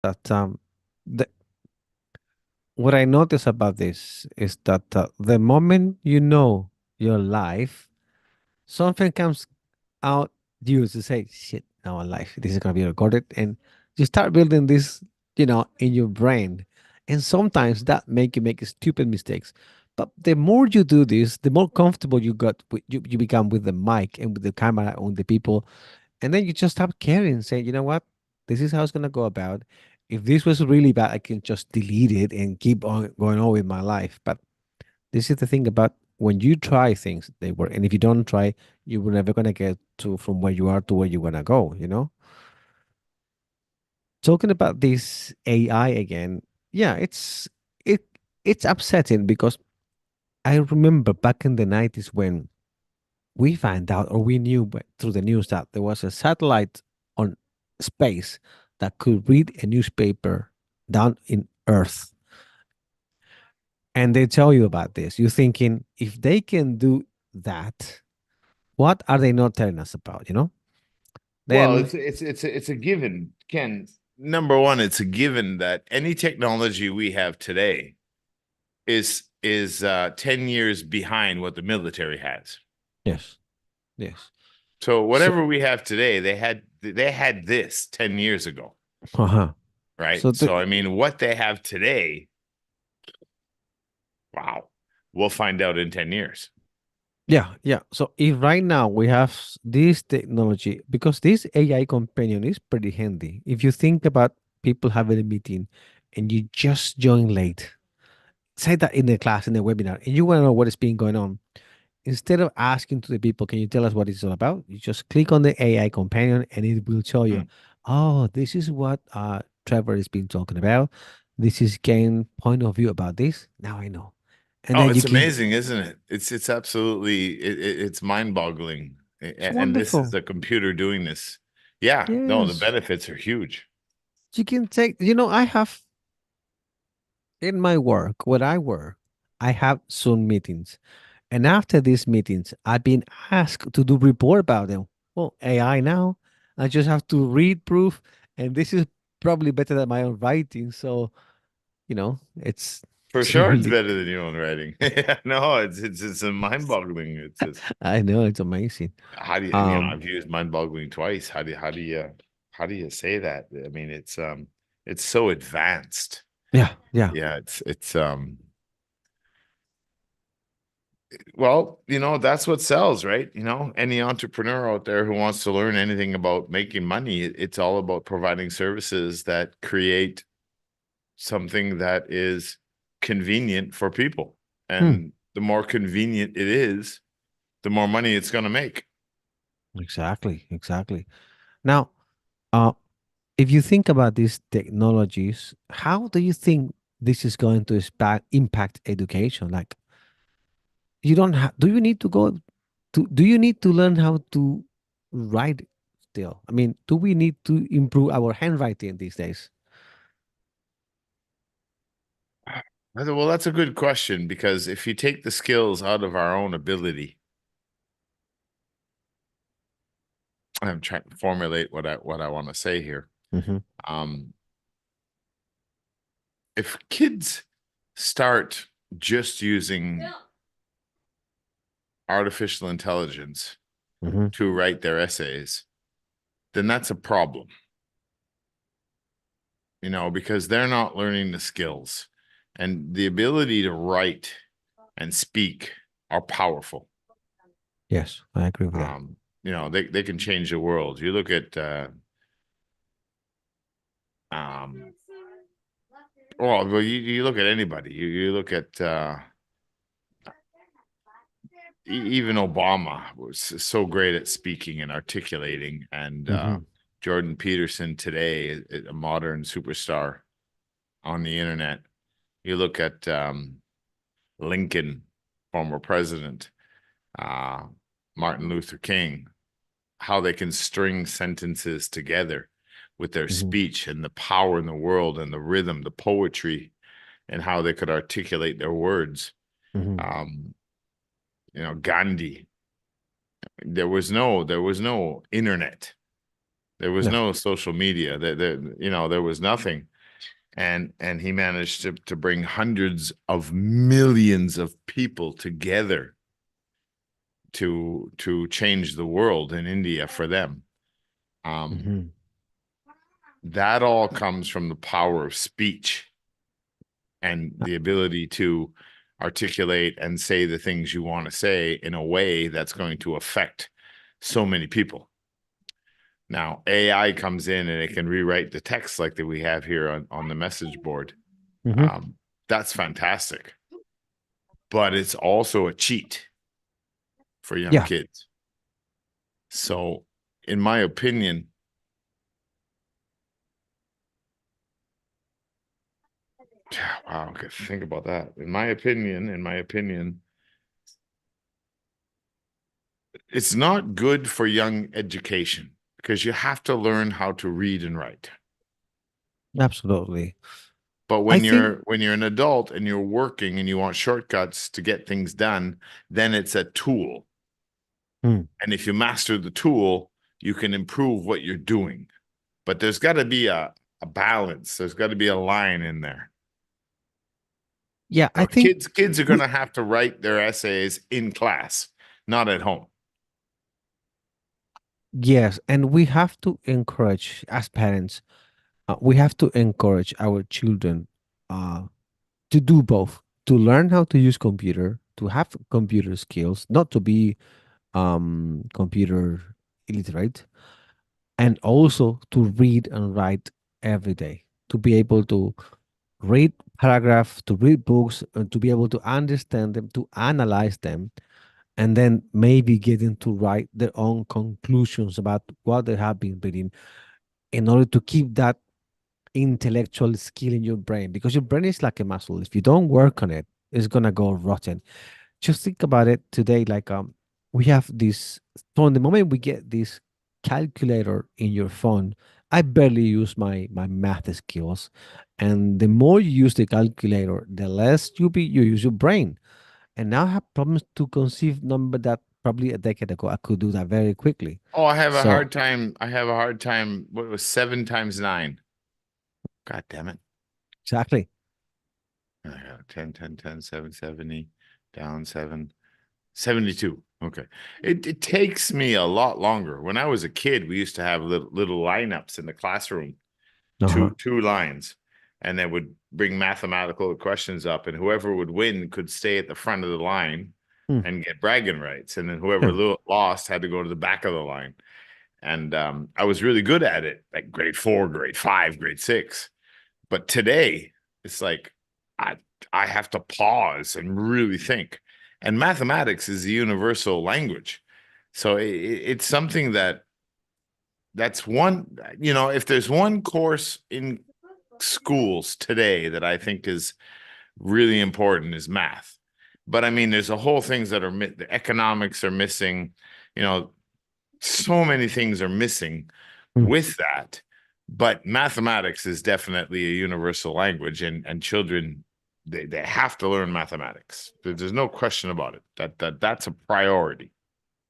that the, what I notice about this is that the moment you know your life, something comes out you to say, shit, now my life, this is gonna be recorded, and you start building this, in your brain, and sometimes that make you make stupid mistakes. But the more you do this, the more comfortable you become with the mic and with the camera on the people, and then you just stop caring and say, you know what, this is how it's gonna go about. If this was really bad, I can just delete it and keep on going on with my life. But this is the thing about when you try things, they work. And if you don't try, you were never gonna get to from where you are to where you wanna go. Talking about this AI again, yeah, it it's upsetting because I remember back in the 90s when we found out or we knew through the news that there was a satellite on space that could read a newspaper down in Earth. And they tell you about this. You're thinking, if they can do that, what are they not telling us about? Well, Then, it's a given, Ken. Number one, it's a given that any technology we have today is 10 years behind what the military has. yes, yes. So So, whatever we have today, they had this 10 years ago, uh-huh. right? So So I mean, what they have today, wow, we'll find out in 10 years. yeah, yeah. So if right now we have this technology, because this AI companion is pretty handy. If you think about people having a meeting and you just join late, say that in the class, in the webinar, and you want to know what is being going on, instead of asking to the people, can you tell us what it's all about? You just click on the AI companion and it will tell you, Mm. oh, this is what Trevor has been talking about. This is Kane's point of view about this. Now I know. And Oh, then you it's can, amazing, isn't it? It's absolutely it's mind-boggling. it's And this is wonderful. a computer doing this. Yeah, no, the Yes. benefits are huge. You can take, I have in my work, where I work, I have Zoom meetings. And after these meetings, I've been asked to do report about them. Well, AI now, I just have to read proof, and this is probably better than my own writing. So, it's For it's sure, it's really, better than your own writing. Yeah, no, it's a mind-boggling. It's just I know it's amazing. how do Um, I've used mind-boggling twice. How do you say that? I mean, it's so advanced. yeah, yeah. Yeah, it's well, that's what sells, right? Any entrepreneur out there who wants to learn anything about making money, it's all about providing services that create something that is convenient for people. Hmm, And the more convenient it is, the more money it's going to make. exactly, exactly. Now, uh, if you think about these technologies, how do you think this is going to impact education? Like, you don't have, do you need to go do you need to learn how to write still? I mean, do we need to improve our handwriting these days? Well, that's a good question because if you take the skills out of our own ability, I'm trying to formulate what I want to say here. Hmm. Um, if kids start just using artificial intelligence Hmm. to write their essays, then that's a problem, because they're not learning the skills and the ability to write and speak are powerful. Yes, I agree with that. They can change the world. You look at um well, you look at anybody. You look at even Obama was so great at speaking and articulating, and Hmm. Jordan Peterson today, a modern superstar on the internet. You look at Lincoln, former president, uh, Martin Luther King, how they can string sentences together with their Hmm. speech and the power in the world and the rhythm, the poetry, and how they could articulate their words. Hmm. Um, Gandhi. There was no internet. There was No. no social media. There was nothing. And he managed to bring hundreds of millions of people together to change the world in India for them. Um, Hmm. that all comes from the power of speech and the ability to articulate and say the things you want to say in a way that's going to affect so many people. Now, AI comes in and it can rewrite the text like that we have here on the message board. Hmm. Um, that's fantastic, but it's also a cheat for young Yeah, kids. So, in my opinion, wow, okay, think about that. In my opinion, it's not good for young education because you have to learn how to read and write. absolutely. But I when think, you're an adult and you're working and you want shortcuts to get things done, then it's a tool. hmm, And if you master the tool, you can improve what you're doing. But there's got to be a balance. There's got to be a line in there. yeah, I So think kids are going we, to have to write their essays in class, not at home. yes, and we have to encourage as parents, we have to encourage our children uh, to do both, to learn how to use computer, to have computer skills, not to be computer illiterate, and also to read and write every day, to be able to read paragraph, to read books, and to be able to understand them, to analyze them, and then maybe getting to write their own conclusions about what they have been reading in order to keep that intellectual skill in your brain, because your brain is like a muscle. If you don't work on it, it's gonna go rotten. Just think about it today, like we have this, from the moment we get this calculator in your phone, I barely use my math skills, and the more you use the calculator, the less you use your brain. And now I have problems to conceive number that probably a decade ago I could do that very quickly. Oh, I have a So hard time. I have a hard time. What was 7 times 9? God damn it. exactly. 10, 10, 10, 7, 70, down 7, 72. Okay. It takes me a lot longer. When I was a kid, we used to have little lineups in the classroom, Uh-huh. two lines, and they would bring mathematical questions up, and whoever would win could stay at the front of the line Hmm. and get bragging rights. And then whoever Yeah. lost had to go to the back of the line. And I was really good at it, like grade 4, grade 5, grade 6. But today, it's like I I have to pause and really think. And mathematics is a universal language, so it's something that's one. If there's one course in schools today that I think is really important is math. But I mean, there's a whole things that are the economics are missing. You know, so many things are missing Hmm. with that. But mathematics is definitely a universal language, and children they have to learn mathematics. There's no question about it. That's a priority.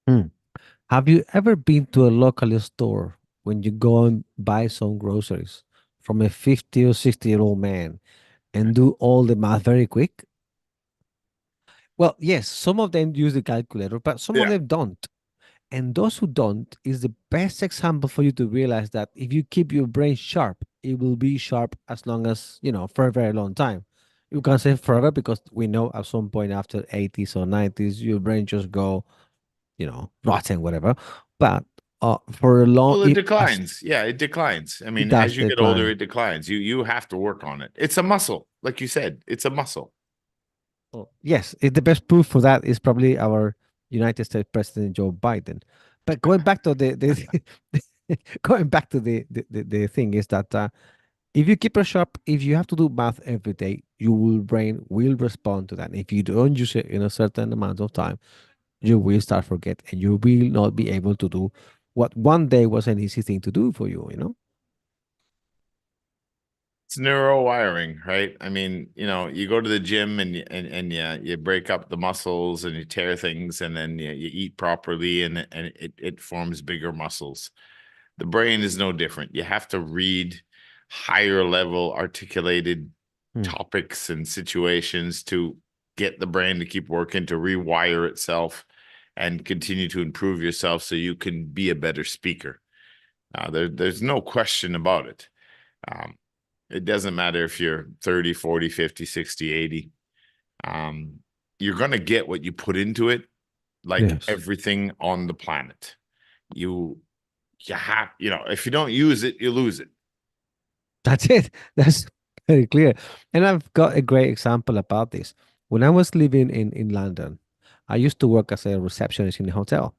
Hmm. Have you ever been to a local store when you go and buy some groceries from a 50 or 60-year-old man and do all the math very quick? Well, yes, some of them use the calculator, but some of Yeah. them don't. And those who don't is the best example for you to realize that if you keep your brain sharp, it will be sharp as long as, for a very long time. You can say forever because we know at some point after 80s or 90s, your brain just go, rotten, whatever. But for a long, Well, it as declines. Yeah, it declines. I it mean, does as you get older, decline. it declines. You have to work on it. It's a muscle, like you said. It's a muscle. Oh, yes, the best proof for that is probably our United States President Joe Biden. But going back to going back to the thing is that if you keep it sharp, if you have to do math every day, your brain will respond to that. If you don't use it in a certain amount of time, you will start forget, and you will not be able to do what one day was an easy thing to do for you. It's neurowiring, right? I mean, you go to the gym and you break up the muscles and you tear things, and then you eat properly, and it forms bigger muscles. The brain is no different. You have to read higher level articulated Mm. topics and situations to get the brain to keep working, to rewire itself and continue to improve yourself so you can be a better speaker. There's no question about it. Um, it doesn't matter if you're 30, 40, 50, 60, 80. Um, you're going to get what you put into it, like Yes. everything on the planet. You you have, if you don't use it, you lose it. That's it. That's very clear. And I've got a great example about this. When I was living in London, I used to work as a receptionist in a hotel,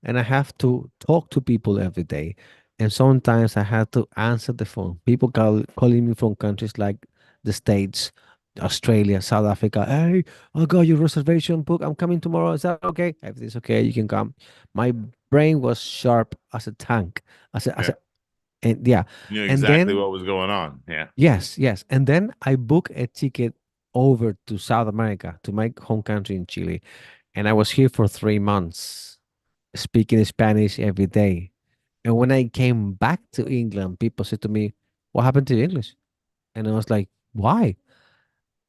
and I have to talk to people every day. And sometimes I had to answer the phone. People calling me from countries like the States, Australia, South Africa. Hey, I got your reservation book. I'm coming tomorrow. Is that okay? Everything's okay. You can come. My brain was sharp as a tank. As Yeah. a, and yeah. You knew And exactly then what was going on. Yeah. yes, yes. And then I booked a ticket over to South America, to my home country in Chile. And I was here for 3 months, speaking Spanish every day. And when I came back to England, people said to me, "What happened to your English?" And I was like, "Why?"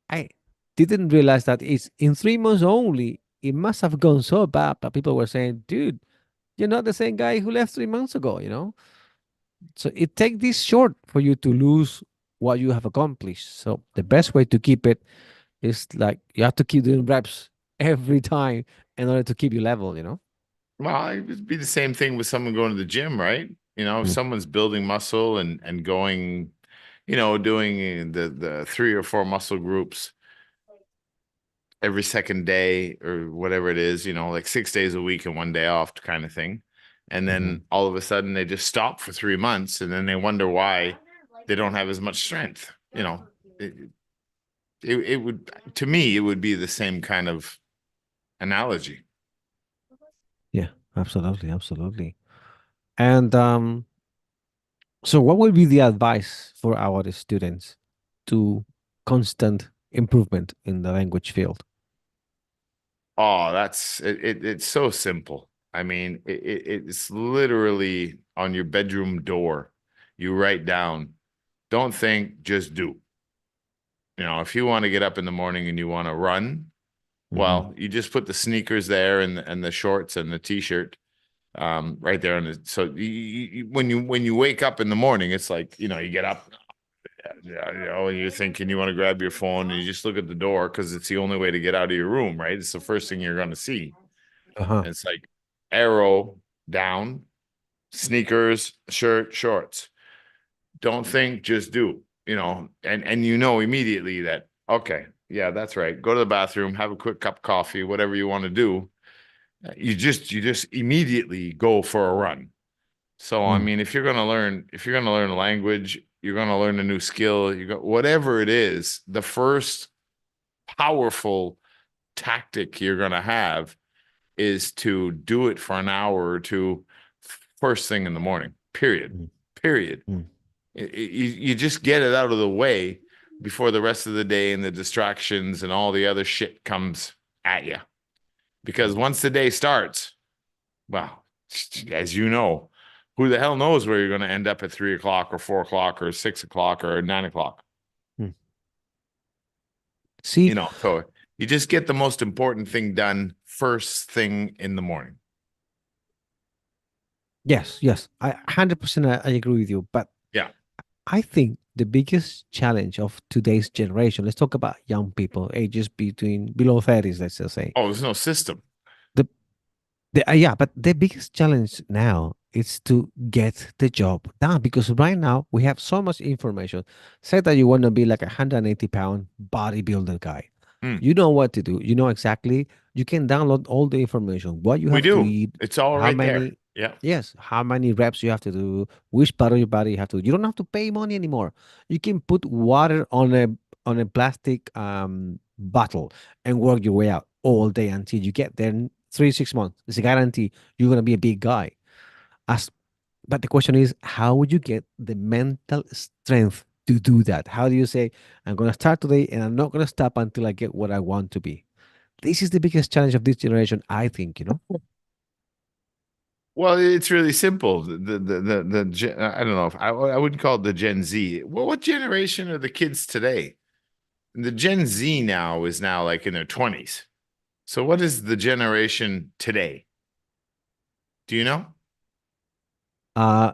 I didn't realize that it's in 3 months only. It must have gone so bad that people were saying, "Dude, you're not the same guy who left 3 months ago." So it takes this short for you to lose what you have accomplished. So the best way to keep it is like you have to keep doing reps every time in order to keep you level. Well, it would be the same thing with someone going to the gym, right? If Mm. someone's building muscle and going, doing the 3 or 4 muscle groups every second day or whatever it is, like 6 days a week and 1 day off kind of thing. And Hmm. then all of a sudden they just stop for 3 months and then they wonder why they don't have as much strength. It, it would, to me, it would be the same kind of analogy. Yeah, absolutely, absolutely. And so what would be the advice for our students to constant improvement in the language field? Oh, that's it's so simple. I mean, it's literally on your bedroom door. You write down, don't think, just do. If you want to get up in the morning and you want to run, Hmm. well, you just put the sneakers there and the shorts and the t-shirt right there on the so when you wake up in the morning, it's like, you get up, you're thinking you want to grab your phone and you just look at the door because it's the only way to get out of your room, right? It's the first thing you're going to see. Uh-huh. And it's like arrow down, sneakers, shirt, shorts. Don't think, just do. And immediately that, okay, yeah, that's right. Go to the bathroom, have a quick cup of coffee, whatever you want to do. You just immediately go for a run. So I Mm. mean, if you're gonna learn a language, you're gonna learn a new skill, you got whatever it is, the first powerful tactic you're gonna have is to do it for an hour or two first thing in the morning. Period. Mm. Period. Mm. You just get it out of the way before the rest of the day and the distractions and all the other shit comes at you. Because Mm. once the day starts, well, as you know, who the hell knows where you're going to end up at 3 o'clock or 4 o'clock or 6 o'clock or 9 o'clock? Mm. See, So you just get the most important thing done first thing in the morning. yes, yes, I 100% I agree with you. But Yeah. I think the biggest challenge of today's generation, let's talk about young people, ages between below 30s, let's just say. Oh, there's no system. The, yeah, but the biggest challenge now is to get the job done because right now we have so much information. Say that you want to be like a 180-pound bodybuilder guy. Hmm. You know what to do. You know exactly. You can download all the information, what you We have to do. eat, It's all how right there. many, Yeah. yes, how many reps you have to do, which part of your body you have to do. You don't have to pay money anymore. You can put water on a plastic bottle and work your way out all day until you get there in 3 6 months. It's a guarantee you're gonna be a big guy. As but the question is, how would you get the mental strength to do that? How do you say, I'm gonna start today and I'm not gonna stop until I get what I want to be? This is the biggest challenge of this generation, I think. Well, it's really simple. I don't know if I wouldn't call it the Gen Z. Well, what generation are the kids today? The Gen Z now is now like in their 20s. So what is the generation today? Do you know? Uh,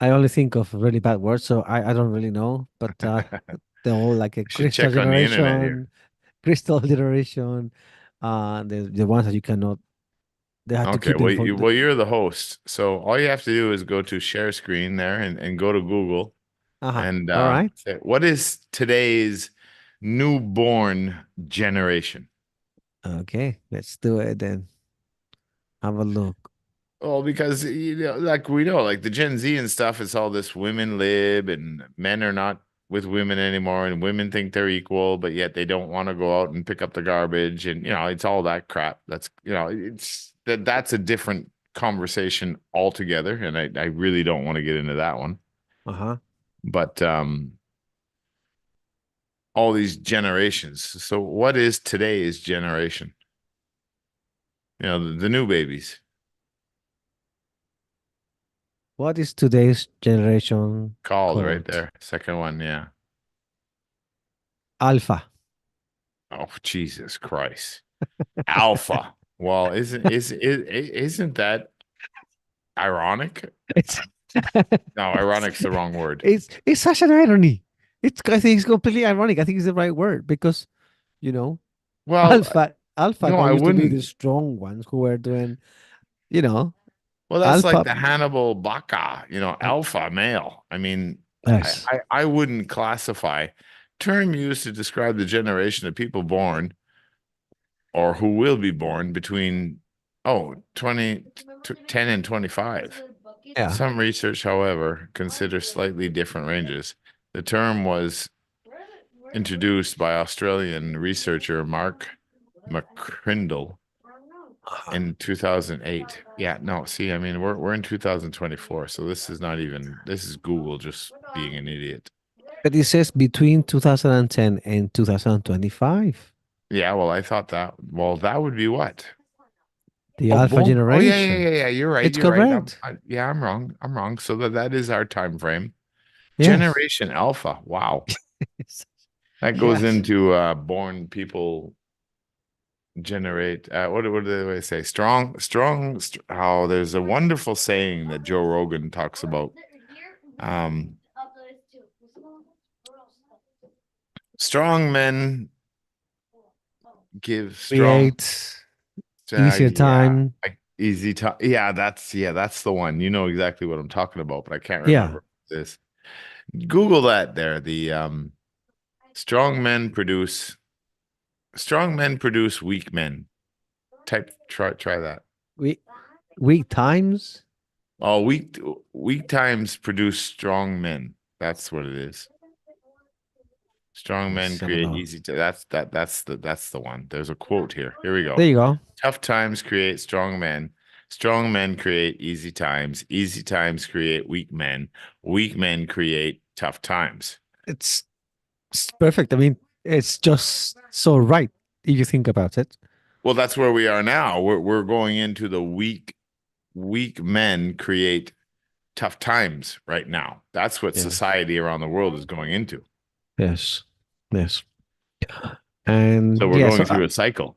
I only think of really bad words, so I don't really know. But the whole like a Should crystal check on the internet here. generation, crystal generation, the ones that you cannot. They have to Okay, keep well, them for the. you're the host, so all you have to do is go to share screen there and go to Google Uh-huh. and All right. say, what is today's newborn generation? Okay, let's do it then. Have a look. Well, because you know, like we know, like the Gen Z and stuff, it's all this women lib and men are not with women anymore, and women think they're equal, but yet they don't want to go out and pick up the garbage, and you know, it's all that crap. That's it's that's a different conversation altogether, and I really don't want to get into that one. Uh-huh. But all these generations. So what is today's generation? You know, the new babies What is today's generation called right called? there. Second one, yeah. Alpha. Oh, Jesus Christ. Alpha. Well, isn't that ironic? It's No, ironic's the wrong word. it's such an irony. I think it's completely ironic. I think it's the right word because you know Well, alpha no, guy I used to be the wouldn't. strong ones who were doing you know Well, that's like alpha. the Hannibal Baka, alpha male. I mean, Yes. I wouldn't classify term used to describe the generation of people born or who will be born between 10 and 25. Yeah. Some research, however, considers slightly different ranges. The term was introduced by Australian researcher Mark McCrindle Uh-huh. in 2008. Yeah, no, see, I mean, we're in 2024, so this is not even this is Google just being an idiot. But it says between 2010 and 2025, Yeah, well, I thought that. Well, that would be what? the Oh, alpha boom. Oh, yeah, yeah, generation. yeah, yeah. You're right. It's You're right. correct. Yeah, I'm wrong. I'm wrong. So that is our time frame. Yes. Generation Alpha. Wow. Yes. That goes Yes. into born people generate what do they say? Oh, there's a wonderful saying that Joe Rogan talks about. Um, strong men give strong Create easier yeah, time. easy time. Yeah, that's the one. You know exactly what I'm talking about, but I can't Yeah. remember this. Google that there. The strong men produce weak men. Try that. We week times. Oh, weak times produce strong men. That's what it is. Strong men Let's have a create look. easy to that's the one. There's a quote here. Here we There go. you go. Tough times create strong men. Strong men create easy times. Easy times create weak men. Weak men create tough times. It's, it's perfect. I mean, it's just so right if you think about it. Well, that's where we are now. We're going into the weak men create tough times right now. That's what Yes. society around the world is going into. Yes. Yes. So And we're yeah, going so through a cycle.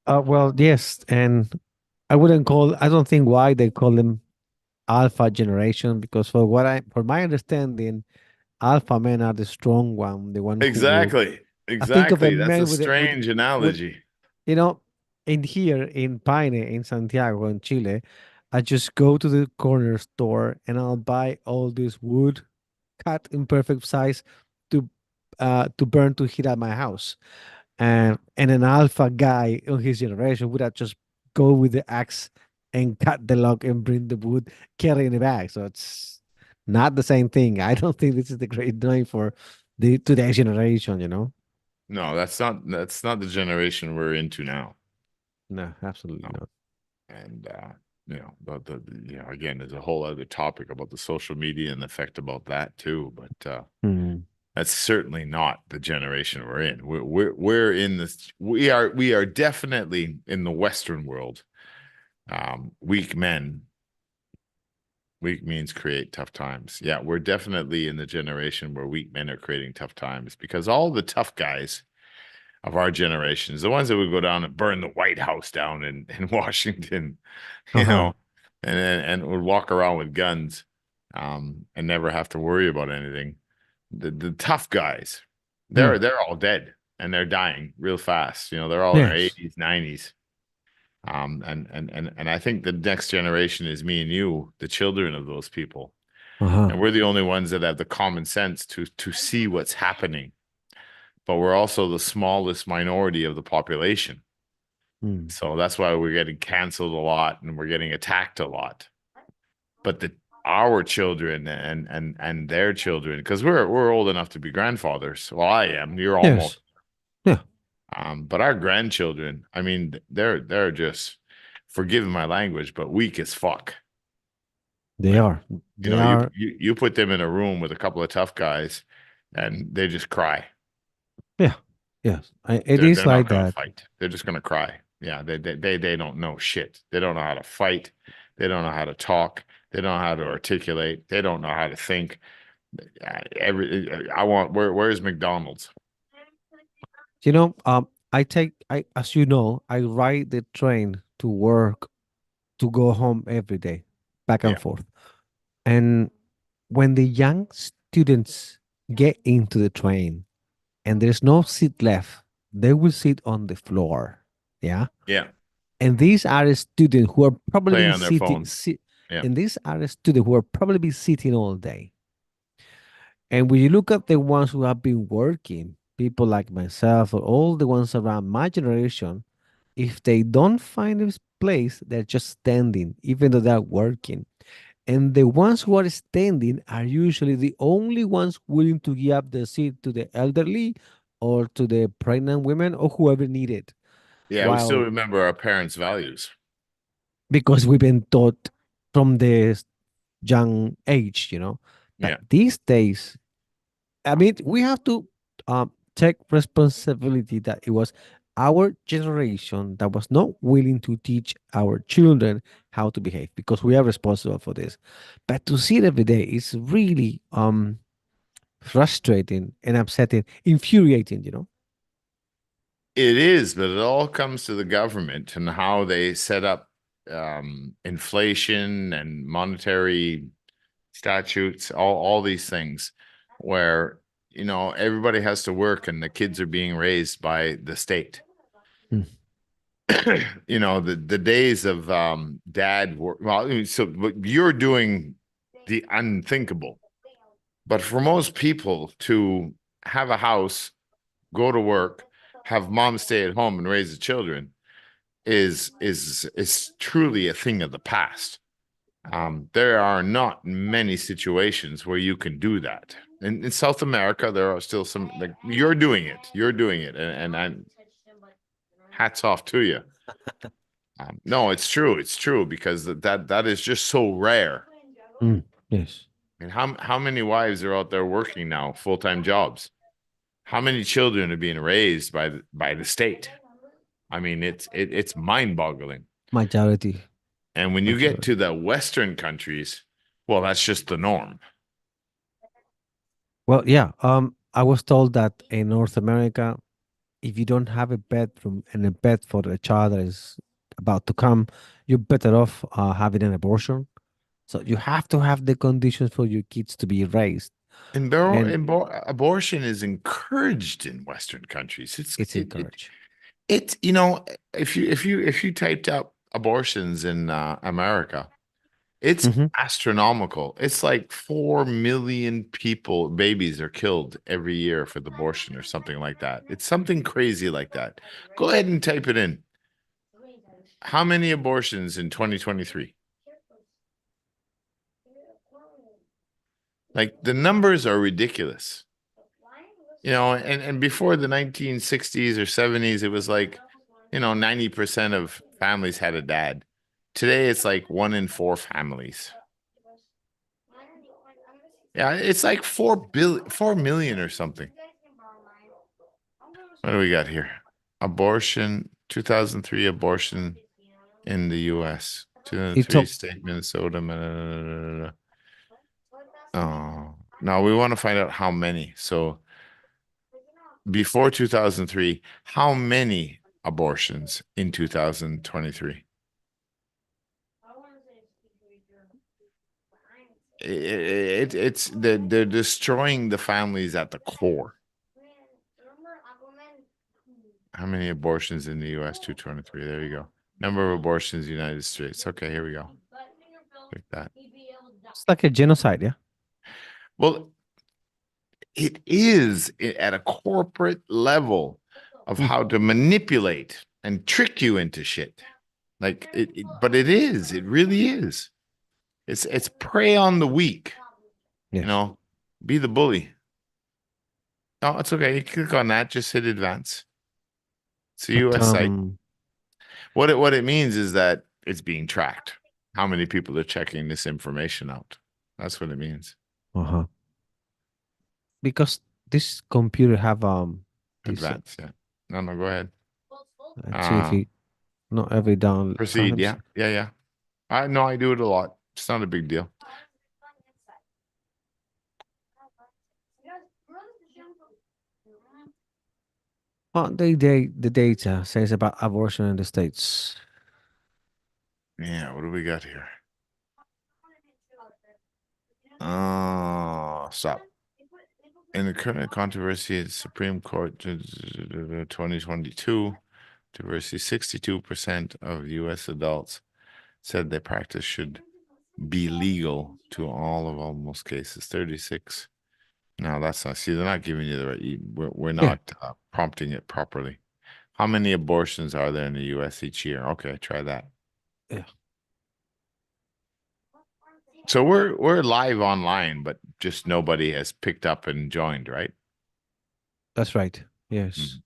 well, yes, and I don't think why they call them alpha generation because for my understanding, alpha men are the strong one, the one who will. Exactly. I think of a Exactly. That's a man strange with analogy. you know, in here in Paine in Santiago in Chile, I just go to the corner store and I'll buy all this wood cut in perfect size to burn to heat up my house. And an alpha guy in his generation would have just go with the axe and cut the log and bring the wood, carry in the bag. So it's not the same thing. I don't think this is the great name for the today's generation, you know? No, that's not the generation we're into now. No, absolutely No. not. And again, there's a whole other topic about the social media and the effect about that too. But Hmm. that's certainly not the generation we're in. We're in this. We are definitely in the Western world. Weak men. Weak means create tough times. Yeah, we're definitely in the generation where weak men are creating tough times because all the tough guys of our generations, the ones that would go down and burn the White House down in Washington, you Uh-huh. know, and would walk around with guns, and never have to worry about anything. The tough guys, Hmm. they're all dead and they're dying real fast. You know, they're all in their Yes. 80s, 90s. And I think the next generation is me and you, the children of those people. Uh-huh. And we're the only ones that have the common sense to see what's happening. But we're also the smallest minority of the population. Hmm. So that's why we're getting canceled a lot and we're getting attacked a lot. But the our children and their children, because we're old enough to be grandfathers. Well, I am. You're Yes. almost. Yeah, But our grandchildren, I mean, they're just, forgive my language, but weak as fuck. they Like, are. you They know, you are. you you put them in a room with a couple of tough guys, and they just cry. Yeah. Yes. It They're is they're not like gonna that. fight. They're just gonna cry. Yeah, they don't know shit. They don't know how to fight. They don't know how to talk. They don't know how to articulate. They don't know how to think. I want where's McDonald's? I as you know, I ride the train to work to go home every day, back and Yeah, forth. And when the young students get into the train and there's no seat left, they will sit on the floor. Yeah. yeah. And these are students who are probably Play be on their sitting, phones. Yeah. and these are students who are probably be sitting all day. And when you look at the ones who have been working, people like myself or all the ones around my generation, if they don't find a place, they're just standing, even though they're working. And the ones who are standing are usually the only ones willing to give up the seat to the elderly or to the pregnant women or whoever need it. Yeah, we still While remember our parents' values. because we've been taught from the young age, that Yeah. these days, I mean, we have to take responsibility that it was our generation that was not willing to teach our children how to behave because we are responsible for this. But to see it every day is really frustrating and upsetting, infuriating. It is, but it all comes to the government and how they set up inflation and monetary statutes, all these things where, everybody has to work and the kids are being raised by the state. Mm. The days of dad work, well, so but you're doing the unthinkable. But for most people to have a house, go to work, have mom stay at home and raise the children is truly a thing of the past. There are not many situations where you can do that. In South America, there are still some, like, you're doing it. You're doing it, and I'm hats off to you. No, it's true. It's true because that is just so rare. Mm. Yes. And how many wives are out there working now, full-time jobs? How many children are being raised by the state? I mean, it's mind-boggling. Majority. And when you get Majority. to the Western countries, well, that's just the norm. Well, yeah. I was told that in North America, if you don't have a bedroom and a bed for the child that is about to come, you're better off having an abortion. So you have to have the conditions for your kids to be raised, and Abortion is encouraged in Western countries. it's encouraged. It's if you typed up abortions in America, it's Hmm. astronomical. It's like 4 million babies are killed every year for the abortion or something like that. It's something crazy like that. Go ahead and type it in. How many abortions in 2023? Like, the numbers are ridiculous. And before the 1960s or 70s, it was like, 90% of families had a dad. Today, it's like 1 in 4 families. Yeah, it's like 4 million or something. What do we got here? Abortion, 2003 abortion in the US. It 2003 took state, Minnesota. Now we want to find out how many. So before 2003, how many abortions in 2023? It's they're destroying the families at the core. How many abortions in the U.S. 223? There you go. Number of abortions in the United States. Okay, here we go. Like that. it's like a genocide, yeah. Well, it is at a corporate level of Mm, how to manipulate and trick you into shit. Like but it is. It really is. It's prey on the weak. You yes. know, be the bully. Oh, it's okay. You click on that. Just hit advance. It's a But U.S. site. What it means is that it's being tracked. How many people are checking this information out? That's what it means. uh-huh. Because this computer have this Advance, yeah. No, no, go ahead. let's see if Uh it not every down proceed. times. Yeah, yeah, yeah. I know I do it a lot. It's not a big deal. What the data says about abortion in the States. Yeah, what do we got here? Stop. In the current controversy at the Supreme Court 2022, controversy 62% of US adults said their practice should be legal to all of almost cases. 36. No, that's not. See, they're not giving you the right. We're Yeah, not prompting it properly. How many abortions are there in the U.S. each year? Okay, try that. yeah, So we're live online, but just nobody has picked up and joined, right? that's right. Yes. Mhm.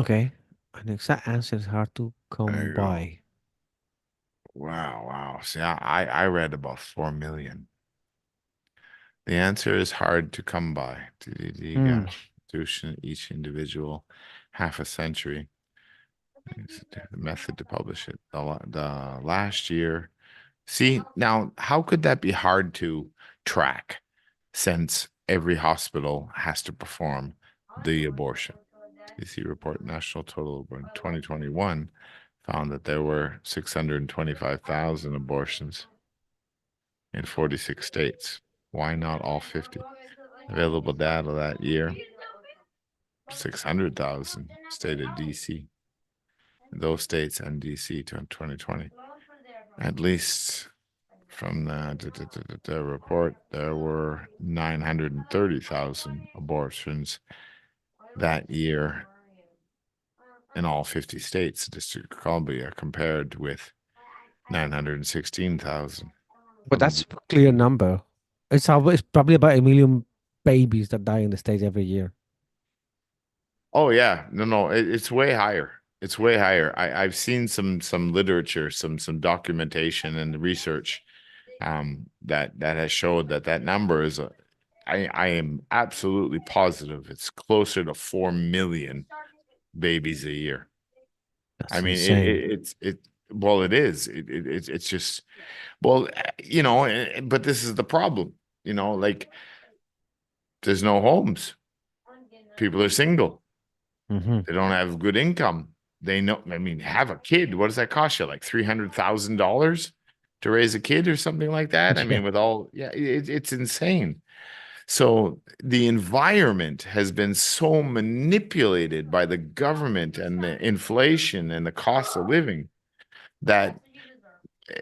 Okay. An exact answer is hard to There come you go. by. Wow, wow. See, I read about 4 million. The answer is hard to come by. You Hmm. got each individual half a century. The method to publish it. The last year. See, now how could that be hard to track since every hospital has to perform the abortion? TC report national total in 2021 found that there were 625,000 abortions in 46 states. Why not all 50? Available data that year, 600,000 state of DC. Those states and DC to 2020. At least from the report, there were 930,000 abortions that year in all 50 states, District of Columbia, compared with 916,000. But that's a clear number. It's probably about 1 million babies that die in the States every year. Oh yeah, no, it's way higher. It's way higher. I've seen some literature, some documentation and research that has showed that number is I am absolutely positive it's closer to 4 million babies a year. I That's mean, insane. well, it is. It's just well, but this is the problem. Like there's no homes. People are single. Mm-hmm. They don't have good income. They know. I mean, have a kid. What does that cost you? Like $300,000 to raise a kid or something like that. I Yeah. mean, with all yeah, it's insane. So the environment has been so manipulated by the government and the inflation and the cost of living that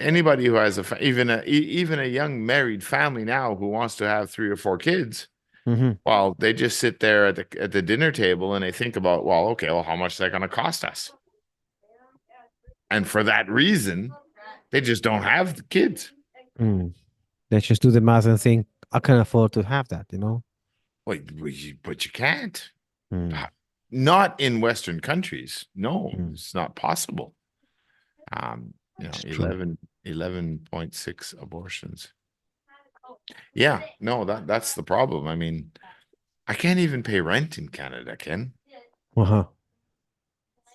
anybody who has even a young married family now who wants to have 3 or 4 kids, Mm-hmm. well, they just sit there at the dinner table and they think about, well, okay, well, how much is that going to cost us? And for that reason, they just don't have the kids. Mm. Let's just do the math and think I can afford to have that, you know? But you can't. Mm. Not in Western countries. No, Mm. it's not possible. Um, It's true. 11.6 abortions. Yeah, no, that's the problem. I mean, I can't even pay rent in Canada, Ken. Uh-huh.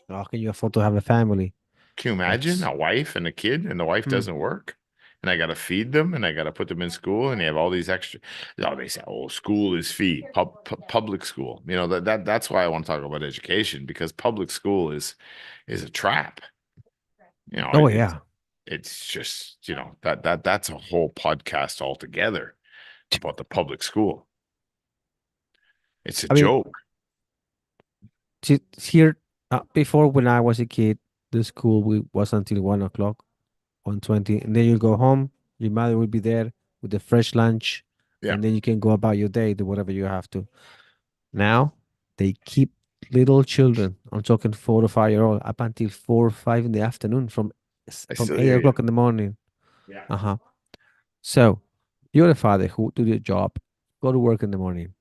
How can you afford to have a family? Can you imagine It's a wife and a kid and the wife hmm. doesn't work? And I got to feed them and I got to put them in school and they have all these extra. Oh, they say, oh, school is fee, public school. You know, that's why I want to talk about education because public school is a trap. You know, Oh yeah. it's just, you know, that's a whole podcast altogether about the public school. It's a I mean, joke. here before when I was a kid, the school was until 1 o'clock, 1:20, and then you go home. Your mother will be there with the fresh lunch, Yeah, and then you can go about your day, do whatever you have to. Now they keep little children. I'm talking 4 to 5 year old up until 4 or 5 in the afternoon I from still eight hear you. o'clock in the morning. Yeah. Uh-huh. So you're a father who do your job, go to work in the morning.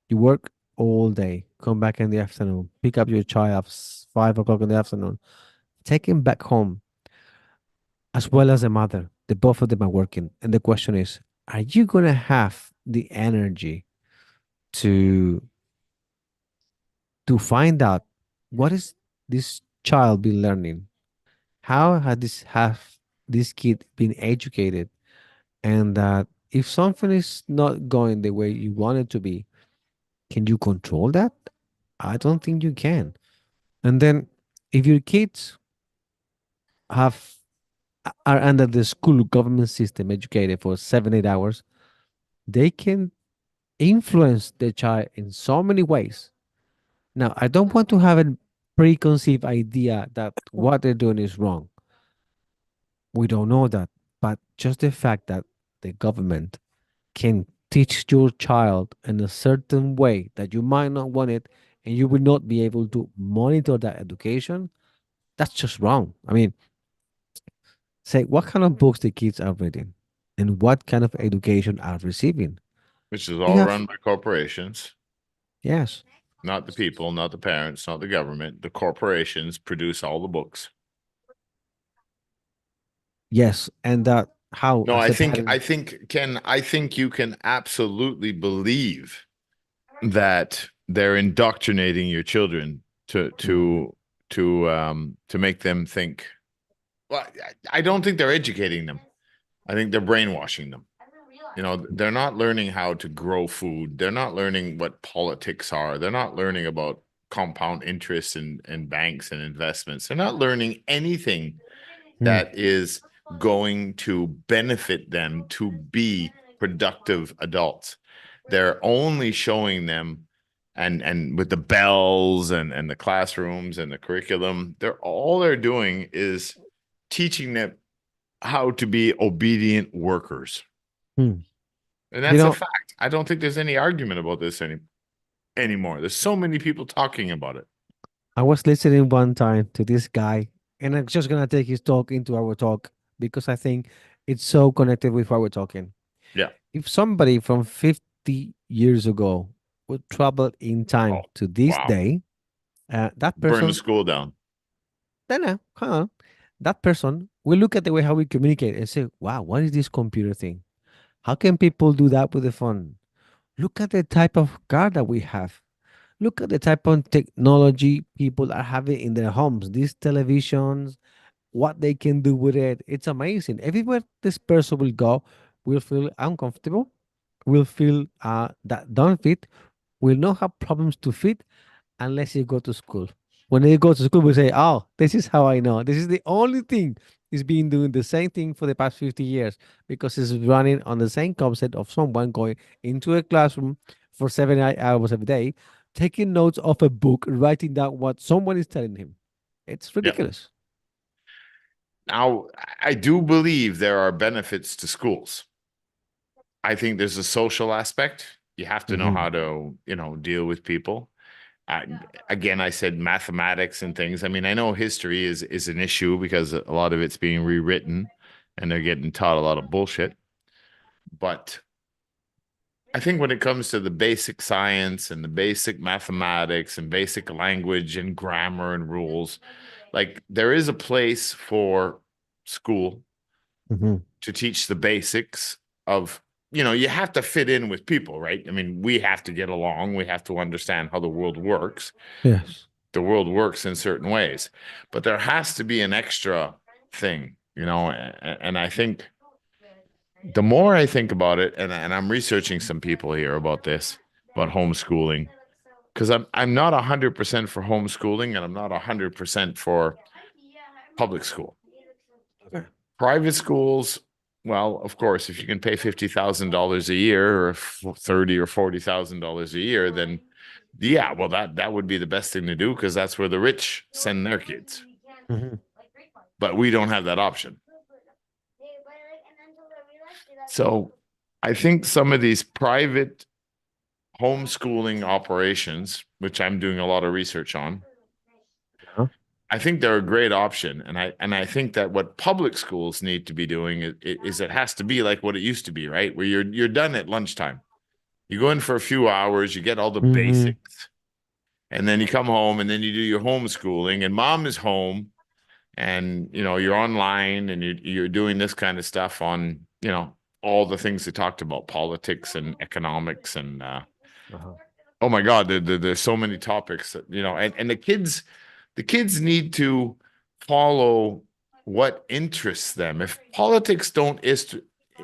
You work all day, come back in the afternoon, pick up your child 5 o'clock in the afternoon, take him back home, as well as the mother. The both of them are working. And the question is, are you gonna have the energy to find out what is this child been learning? How had this kid been educated? And that if something is not going the way you want it to be, can you control that? I don't think you can. And then if your kids have are under the school government system educated for 7 8 hours, they can influence the child in so many ways. Now, I don't want to have a preconceived idea that what they're doing is wrong. We don't know that. But just the fact that the government can teach your child in a certain way that you might not want it and you will not be able to monitor that education, that's just wrong. I mean, say what kind of books the kids are reading and what kind of education are receiving. Which is You all have, run by corporations, yes, not the people, not the parents, not the government. The corporations produce all the books. yes, and that how No, as a parent. I think you can absolutely believe that they're indoctrinating your children Mm, to make them think. Well, I don't think they're educating them. I think they're brainwashing them. You know, they're not learning how to grow food. They're not learning what politics are. They're not learning about compound interest and banks and investments. They're not learning anything mm, that is going to benefit them to be productive adults. They're only showing them and with the bells and the classrooms and the curriculum, they're doing is teaching them how to be obedient workers. mm. And You that's a know, fact. I don't think there's any argument about this anymore. There's so many people talking about it. I was listening one time to this guy, and I'm just gonna take his talk into our talk because I think it's so connected with what we're talking. Yeah. If somebody from 50 years ago would travel in Oh, time to this wow. day, that Burn the person, school down. no, hold on, that person will look at the way how we communicate and say, "Wow, what is this computer thing? How can people do that with the phone? Look at the type of car that we have. Look at the type of technology people are having in their homes. These televisions, what they can do with it. It's amazing. Everywhere this person will go, will feel uncomfortable, will feel that don't fit, will not have problems to fit unless you go to school. When they go to school, we say, "Oh, this is how I know. This is the only thing is been doing the same thing for the past 50 years because it's running on the same concept of someone going into a classroom for 7 8 hours a day, taking notes of a book, writing down what someone is telling him. It's Yeah. ridiculous." Now, I do believe there are benefits to schools. I think there's a social aspect. You have to know Hmm. how to, deal with people. I, Again, I said mathematics and things. I mean, I know history is an issue because a lot of it's being rewritten and they're getting taught a lot of bullshit. But I think when it comes to the basic science and the basic mathematics and basic language and grammar and rules, like there is a place for school Hmm. to teach the basics of, you have to fit in with people, right? I mean, we have to get along, we have to understand how the world works. Yes. the world works in certain ways, but there has to be an extra thing, you know. And I think the more I think about it, and I'm researching some people here about this, about homeschooling, because I'm not 100% for homeschooling, and I'm not 100% for public school. Okay. Private schools, well, of course, if you can pay $50,000 a year or 30 or $40,000 a year, then yeah, well, that would be the best thing to do because that's where the rich send their kids. Hmm. But we don't have that option. So I think some of these private homeschooling operations, which I'm doing a lot of research on, Yeah. I think they're a great option. And I think that what public schools need to be doing is it has to be like what it used to be, right? Where you're done at lunchtime. You go in for a few hours, you get all the Hmm. basics, and then you come home and then you do your homeschooling, and mom is home, and you're online and you're doing this kind of stuff on, all the things they talked about, politics and economics and Uh-huh. oh my God, there's so many topics that, and the kids need to follow what interests them. If politics don't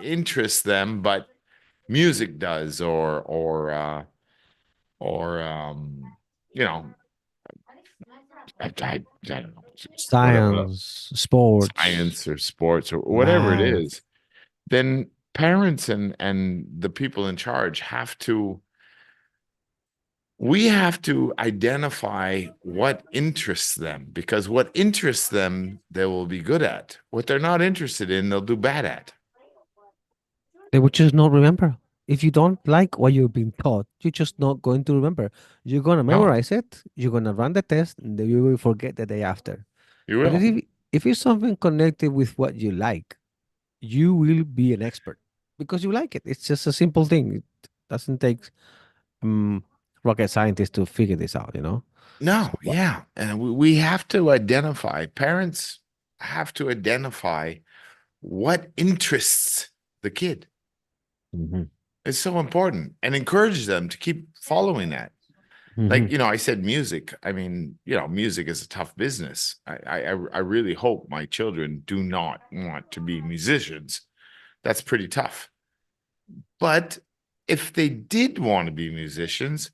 interest them, but music does, or you know, I don't know, whatever, Science, sports, science or sports or whatever it math. is, then parents and the people in charge we have to identify what interests them, because what interests them, they will be good at. What they're not interested in, they'll do bad at. They would just not remember. If you don't like what you've been taught, you're just not going to remember. You're gonna No, memorize it. You're gonna run the test, and then you will forget the day after. you But will. if it's something connected with what you like, you will be an expert because you like it. It's just a simple thing. It doesn't take um, rocket scientists to figure this out. So No, yeah. And we have to identify, parents have to identify what interests the kid. Mhm. It's so important, and encourage them to keep following that. Like, Mhm. I said music. I mean, music is a tough business. I really hope my children do not want to be musicians. That's pretty tough. But if they did want to be musicians,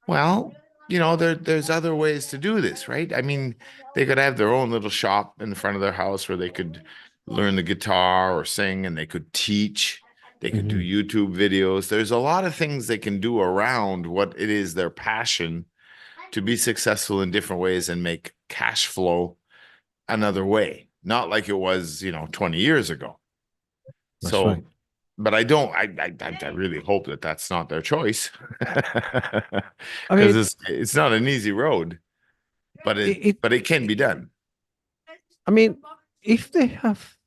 well, there's other ways to do this, right? I mean, they could have their own little shop in front of their house where they could learn the guitar or sing, and they could teach. They could do Mhm. YouTube videos. There's a lot of things they can do around what it is their passion to be successful in different ways and make cash flow another way, not like it was, 20 years ago. That's right. So, but I don't, I really hope that that's not their choice I because mean, it's not an easy road, but it, it, but it can it be done. I mean, if they have,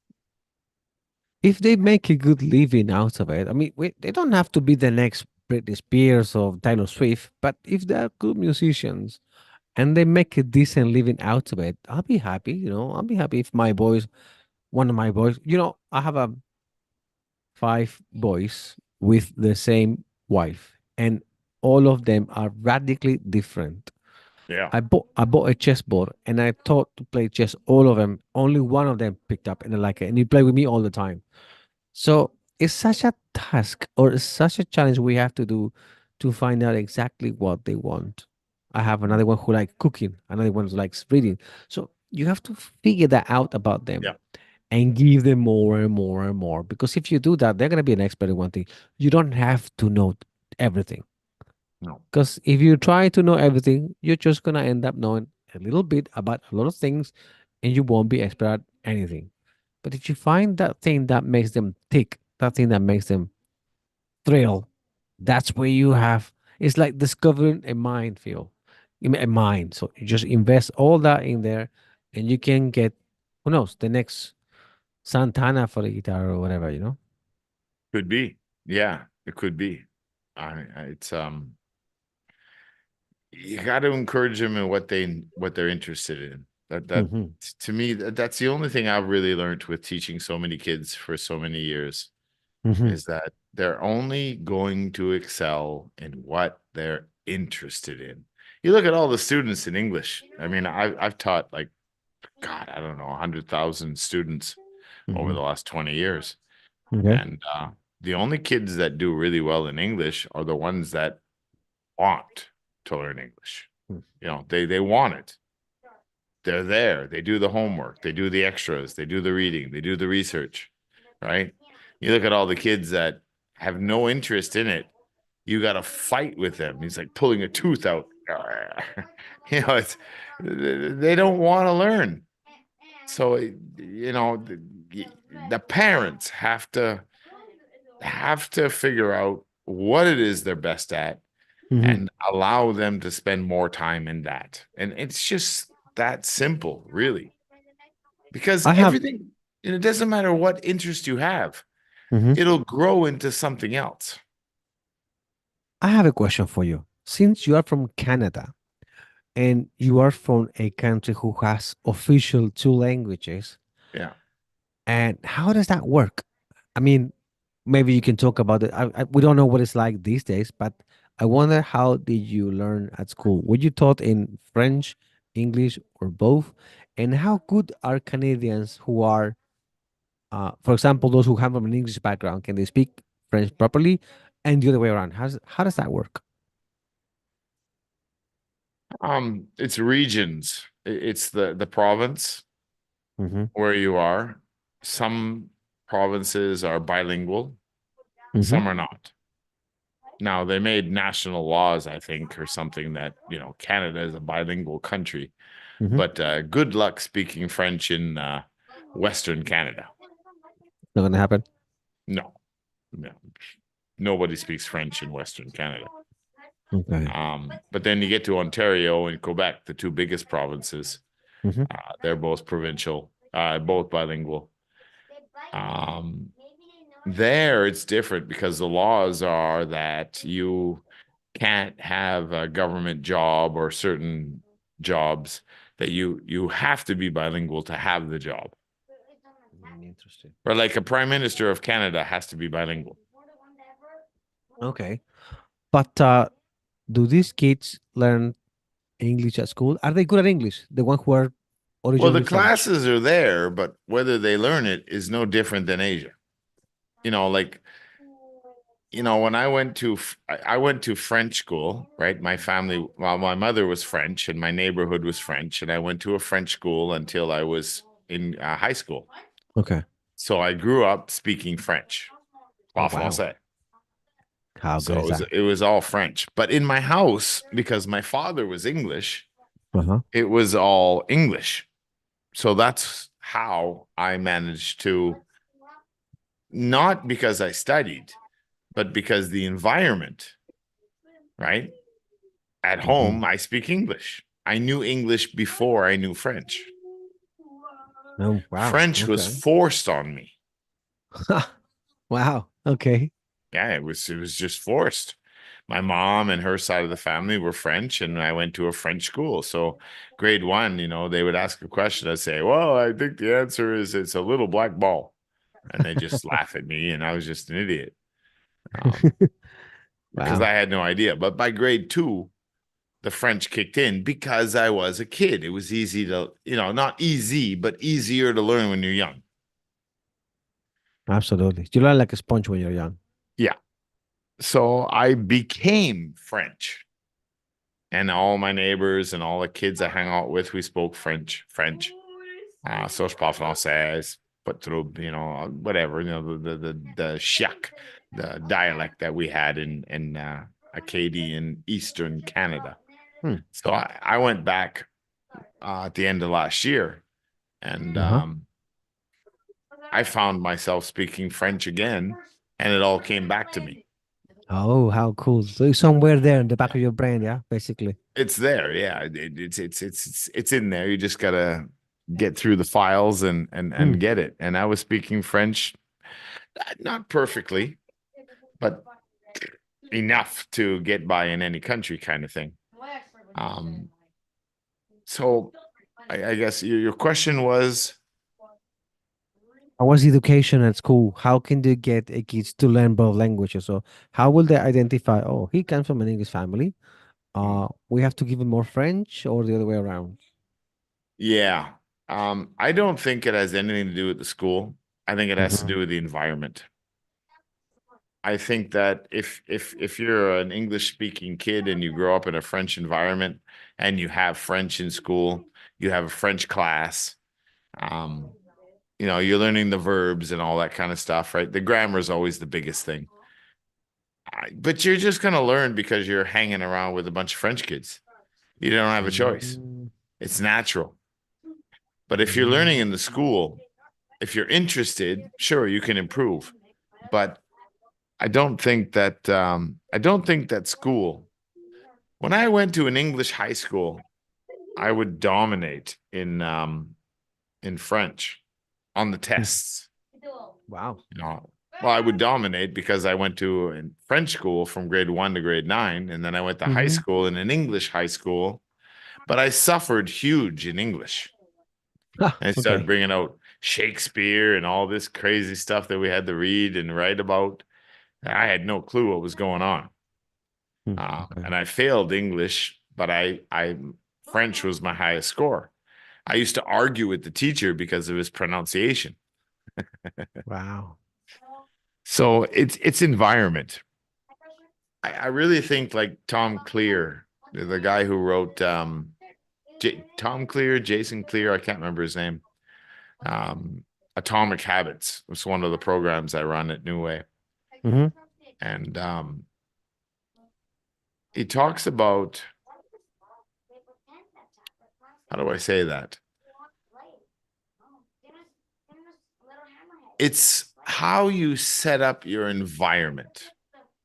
if they make a good living out of it, I mean, they don't have to be the next Britney Spears or Taylor Swift, but if they're good musicians and they make a decent living out of it, I'll be happy. I'll be happy if one of my boys, I have 5 boys with the same wife, and all of them are radically different. Yeah, I bought a chessboard and I taught to play chess all of them. Only one of them picked up and I like it, and he played with me all the time. So it's such a task or it's such a challenge we have to do to find out exactly what they want. I have another one who likes cooking, another one who likes reading. So you have to figure that out about them yeah, and give them more and more and more. Because if you do that, they're gonna be an expert in one thing. You don't have to know everything. no, Because if you try to know everything, you're just gonna end up knowing a little bit about a lot of things and you won't be expert at anything. But if you find that thing that makes them tick, that thing that makes them thrill, that's where you have, it's like discovering a minefield, a mine. So you just invest all that in there and you can get, who knows, the next Santana for the guitar or whatever. could be. Yeah, it could be. It's you got to encourage them in what they're interested in. That Hmm. to me, that's the only thing I've really learned with teaching so many kids for so many years Hmm. is that they're only going to excel in what they're interested in. You look at all the students in English. I mean, I've taught like God, I don't know, 100,000 students over Hmm. the last 20 years. Okay. And the only kids that do really well in English are the ones that want to learn English. Mm. They want it. They're there. They do the homework. They do the extras. They do the reading. They do the research, right? You look at all the kids that have no interest in it. You got to fight with them. He's like pulling a tooth out. It's they don't want to learn. So, the parents have to figure out what it is they're best at Hmm. and allow them to spend more time in that. And it's just that simple, really. Because I have. everything, and it doesn't matter what interest you have, Mhm. it'll grow into something else. I have a question for you. Since you are from Canada and you are from a country who has official two languages, Yeah. and how does that work? I mean, maybe you can talk about it. We don't know what it's like these days, but I wonder, how did you learn at school? Were you taught in French, English, or both? And how good are Canadians who are, for example, those who have an English background, can they speak French properly? And the other way around, how does that work? It's regions. It's the province Hmm. where you are. Some provinces are bilingual, Hmm. some are not. Now, they made national laws, I think, or something that, Canada is a bilingual country, Hmm. but good luck speaking French in Western Canada. Not gonna happen. No, no, nobody speaks French in Western Canada. Okay. But then you get to Ontario and Quebec, the two biggest provinces. Hmm. They're both provincial, both bilingual. Um, there, it's different because the laws are that you can't have a government job or certain jobs that you have to be bilingual to have the job. Interesting. Or like a prime minister of Canada has to be bilingual. Okay. But do these kids learn English at school? Are they good at English? The one who are Well, the originally French? classes are there, but whether they learn it is no different than Asia. Like when I went to French school, right? My family, well, my mother was French and my neighborhood was French, and I went to a French school until I was in high school. Okay. So I grew up speaking French, Oh pas wow. français. How good So it is was that? it was all French. But in my house, because my father was English, Uh-huh. it was all English. So that's how I managed to, not because I studied, but because the environment, right? At Hmm. home, I speak English. I knew English before I knew French. Oh wow. French was Okay. forced on me. Wow. Okay. Yeah, it was just forced. My mom and her side of the family were French, and I went to a French school. So grade one, they would ask a question. I'd say, well, I think the answer is it's a little black ball. And they just laugh at me, and I was just an idiot. Because I Wow. had no idea. But by grade two, the French kicked in because I was a kid. It was easy to, not easy, but easier to learn when you're young. Absolutely. You learn like a sponge when you're young. Yeah. So I became French. And all my neighbors and all the kids I hang out with, we spoke French. So je parle français, pas trop, whatever, the chic, the dialect that we had in Acadian Eastern Canada. Hmm. So I went back at the end of last year, and Uh-huh. I found myself speaking French again, and it all came back to me. Oh, how cool. So it's somewhere there in the back of your brain, yeah, basically. It's there, yeah. It's in there. You just gotta get through the files and Hmm. get it. And I was speaking French, not perfectly, but enough to get by in any country, kind of thing. Um, so I guess your question was, How was education at school? How can they get a kids to learn both languages? So how will they identify, oh, he comes from an English family, we have to give him more French or the other way around? Yeah. I don't think it has anything to do with the school. I think it has to Mhm. do with the environment. I think that if you're an English speaking kid and you grow up in a French environment and you have French in school, you have a French class, um, you're learning the verbs and all that kind of stuff, right? The grammar is always the biggest thing. But you're just gonna learn because you're hanging around with a bunch of French kids. You don't have a choice. Mm, It's natural. But if you're learning mm, in the school, if you're interested, sure, you can improve. But I don't think that school. When I went to an English high school, I would dominate in French on the mm. tests. Wow. Well, I would dominate because I went to a French school from grade 1 to grade 9, and then I went to high Hmm. school in an English high school, but I suffered huge in English. Ah, And I started okay. bringing out Shakespeare and all this crazy stuff that we had to read and write about. I had no clue what was going on. Okay. And I failed English, but I French was my highest score. I used to argue with the teacher because of his pronunciation. Wow. So it's environment. I really think like Tom Clear, the guy who wrote Tom Clear, Jason Clear, I can't remember his name. Um, Atomic Habits was one of the programs I run at New Way. Hmm. And he talks about, how do I say that? It's how you set up your environment.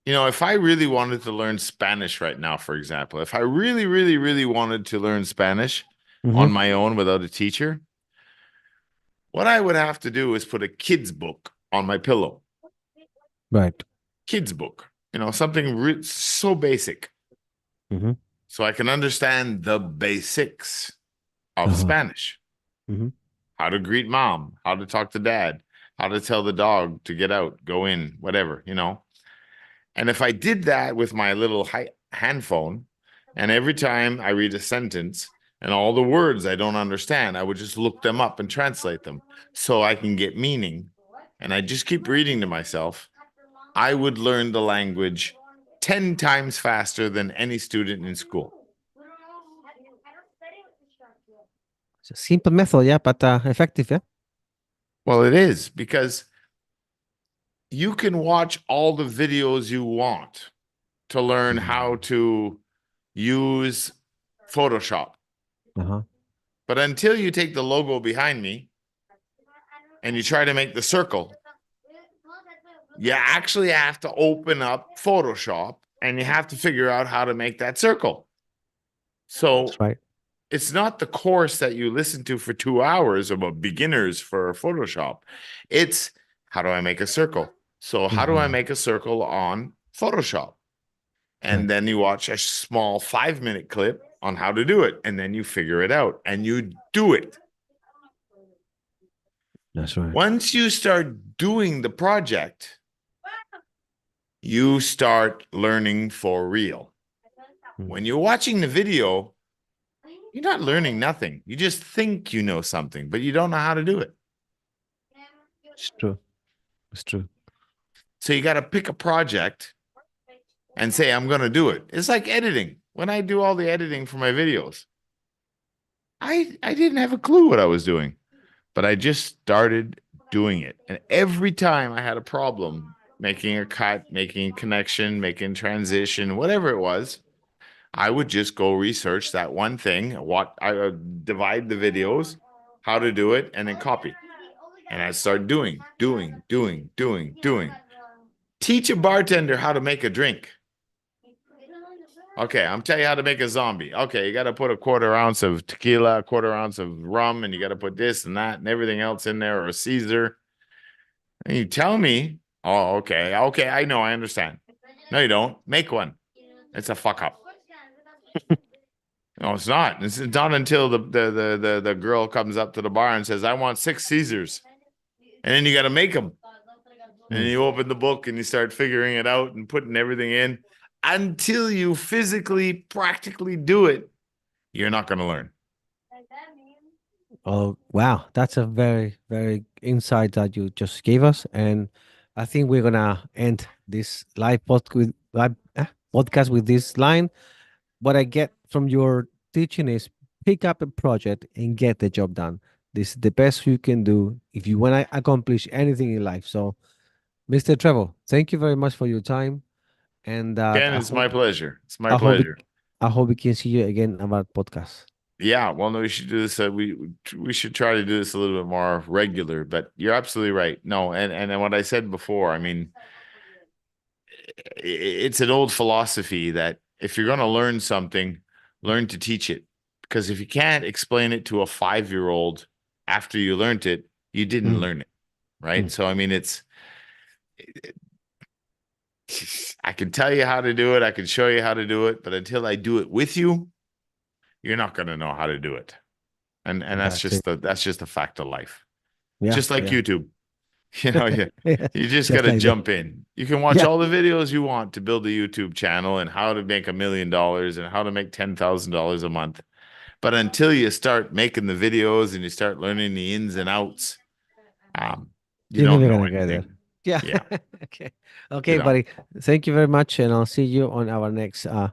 If I really wanted to learn Spanish right now, for example, if I really, really, really wanted to learn Spanish Hmm. on my own without a teacher, what I would have to do is put a kid's book on my pillow. Right. Kid's book, something so basic Hmm. so I can understand the basics of Uh-huh. Spanish. Hmm. How to greet mom, how to talk to dad, how to tell the dog to get out, go in, whatever. And if I did that with my little hand phone, and every time I read a sentence and all the words I don't understand, I would just look them up and translate them so I can get meaning. And I just keep reading to myself. I would learn the language 10 times faster than any student in school. It's a simple method, yeah, but effective, yeah. Well, it is because you can watch all the videos you want to learn how Mm. to use Photoshop. Uh-huh. But until you take the logo behind me and you try to make the circle, you actually have to open up Photoshop and you have to figure out how to make that circle. That's So right. it's not the course that you listen to for 2 hours about beginners for Photoshop. It's how do I make a circle? So, how do I Hmm. make a circle on Photoshop? Right. And then you watch a small 5-minute clip on how to do it. And then you figure it out and you do it. That's right. Once you start doing the project, you start learning for real. Mm. When you're watching the video, you're not learning nothing. You just think you know something, but you don't know how to do it. It's true. It's true. So you got to pick a project and say, I'm going to do it. It's like editing. When I do all the editing for my videos, I didn't have a clue what I was doing, but I just started doing it. And every time I had a problem making a cut, making a connection, making transition, whatever it was, I would just go research that one thing, what I would divide the videos, how to do it, and then copy. And I start doing. Teach a bartender how to make a drink. Okay, I'm telling you how to make a zombie. Okay, you got to put a quarter ounce of tequila, a quarter ounce of rum, and you got to put this and that and everything else in there, or Caesar. And you tell me, oh, okay, I know, I understand. No, you don't. Make one. It's a fuck up. No, it's not. It's not until the girl comes up to the bar and says, "I want 6 Caesars," and then you got to make them. And then Mm. you open the book and you start figuring it out and putting everything in. until you physically, practically do it, you're not going to learn. Oh, wow. That's a very, very insight that you just gave us. And I think we're gonna end this podcast with this line. What I get from your teaching is pick up a project and get the job done. This is the best you can do if you want to accomplish anything in life. So, Mr. Trevor, thank you very much for your time. And Ken, it's my pleasure. It's my I hope it, pleasure. I hope we can see you again about podcast. Yeah, well, no, we should do this. We should try to do this a little bit more regular. But you're absolutely right. No, and what I said before, I mean, it's an old philosophy that if you're going to learn something, learn to teach it. Because if you can't explain it to a 5-year-old after you learned it, you didn't Mm, learn it, right? mm. So I mean, I can tell you how to do it, I can show you how to do it, but until I do it with you, you're not going to know how to do it. And That's it. that's just a fact of life. Yeah, Just like yeah. YouTube. You just got Just to like that. jump in. You can watch Yeah. all the videos you want to build a YouTube channel and how to make $1 million and how to make $10,000 a month. But until you start making the videos and you start learning the ins and outs, um, you You're don't never know gonna get there. anything. Yeah. Yeah, Okay. you Okay, don't. buddy. Thank you very much, and I'll see you on our next